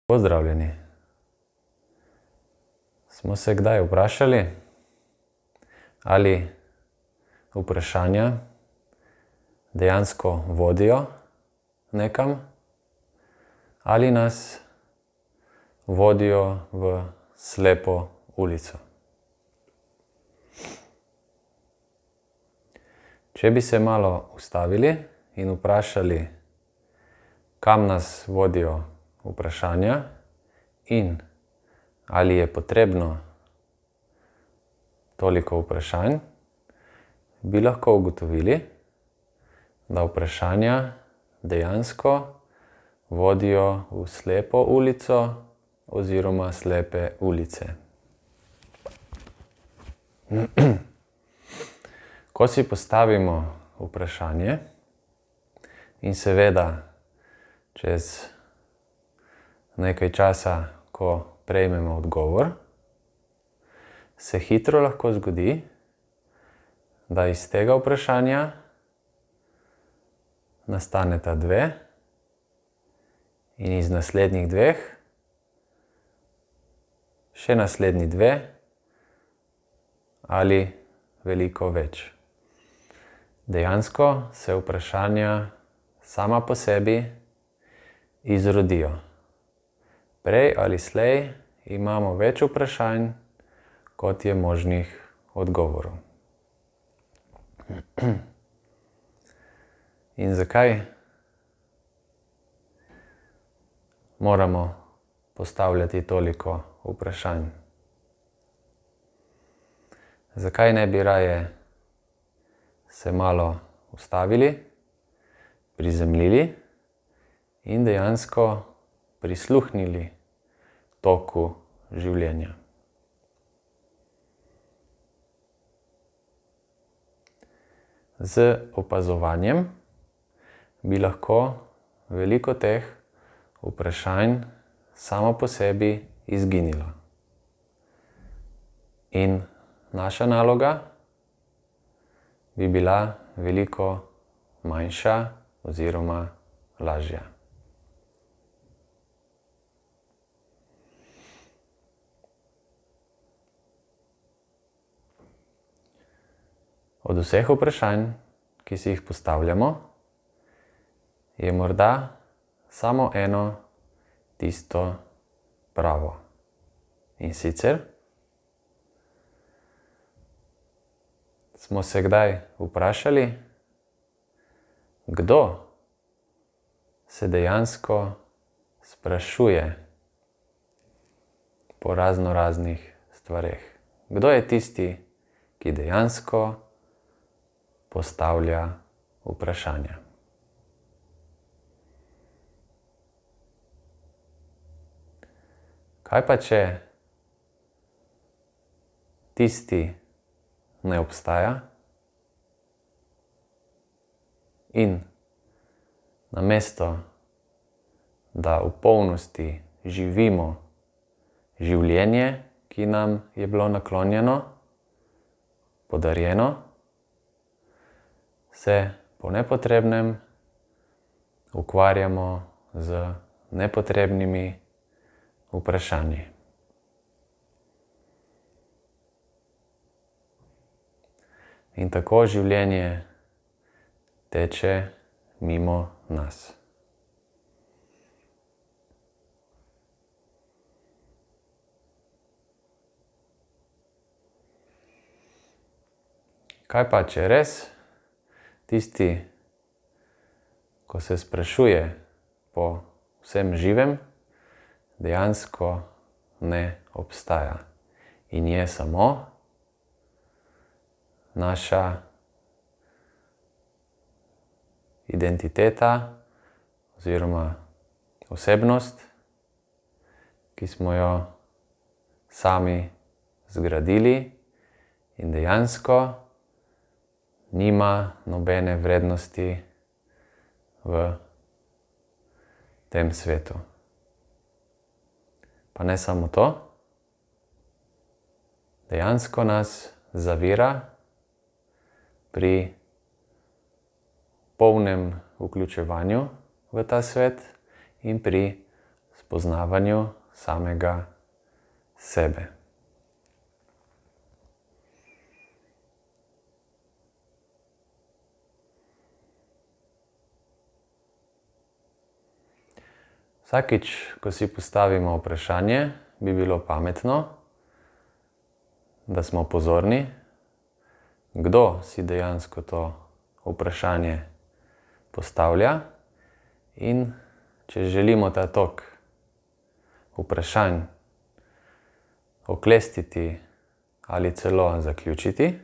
Pozdravljeni. Smo se kdaj vprašali, ali vprašanja dejansko vodijo nekam ali nas vodijo v slepo ulico? Če bi se malo ustavili in vprašali, kam nas vodijo vprašanja in ali je potrebno toliko vprašanj, bi lahko ugotovili, da vprašanja dejansko vodijo v slepo ulico oziroma slepe ulice. Ko si postavimo vprašanje in seveda čez nekaj časa, ko prejmemo odgovor, se hitro lahko zgodi, da iz tega vprašanja nastaneta dve in iz naslednjih dveh še naslednji dve ali veliko več. Dejansko se vprašanja sama po sebi izrodijo. Prej ali slej imamo več vprašanj, kot je možnih odgovorov. In zakaj moramo postavljati toliko vprašanj? Zakaj ne bi raje se malo ustavili, prizemljili in dejansko prisluhnili toku življenja? Z opazovanjem bi lahko veliko teh vprašanj samo po sebi izginilo. In naša naloga bi bila veliko manjša oziroma lažja. Od vseh vprašanj, ki si jih postavljamo, je morda samo eno tisto pravo. In sicer, smo se kdaj vprašali, kdo se dejansko sprašuje po raznoraznih stvareh? Kdo je tisti, ki dejansko postavlja vprašanja? Kaj pa, če tisti ne obstaja in namesto, da v polnosti živimo življenje, ki nam je bilo naklonjeno, podarjeno, se po nepotrebnem ukvarjamo z nepotrebnimi vprašanji. In tako življenje teče mimo nas. Kaj pa, če res tisti, ko se sprašuje po vsem živem, dejansko ne obstaja in je samo naša identiteta oziroma osebnost, ki smo jo sami zgradili in dejansko nima nobene vrednosti v tem svetu. Pa ne samo to, dejansko nas zavira pri polnem vključevanju v ta svet in pri spoznavanju samega sebe. Vsakič, ko si postavimo vprašanje, bi bilo pametno, da smo pozorni, kdo si dejansko to vprašanje postavlja, in če želimo ta tok vprašanj oklestiti ali celo zaključiti,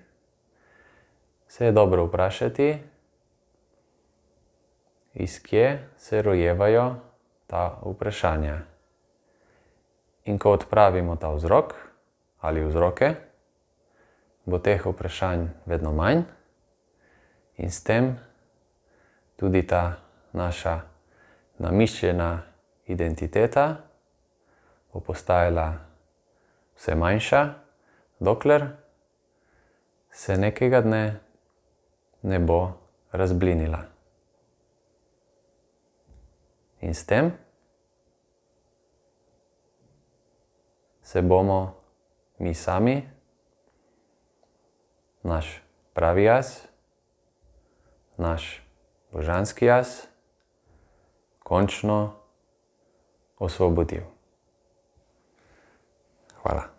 se je dobro vprašati, iz kje se rojevajo ta vprašanja. In ko odpravimo ta vzrok ali vzroke, bo teh vprašanj vedno manj in s tem tudi ta naša namišljena identiteta bo postajala vse manjša, dokler se nekega dne ne bo razblinila. In s tem se bomo mi sami, naš pravi jaz, naš božanski jaz, končno osvobodil. Hvala.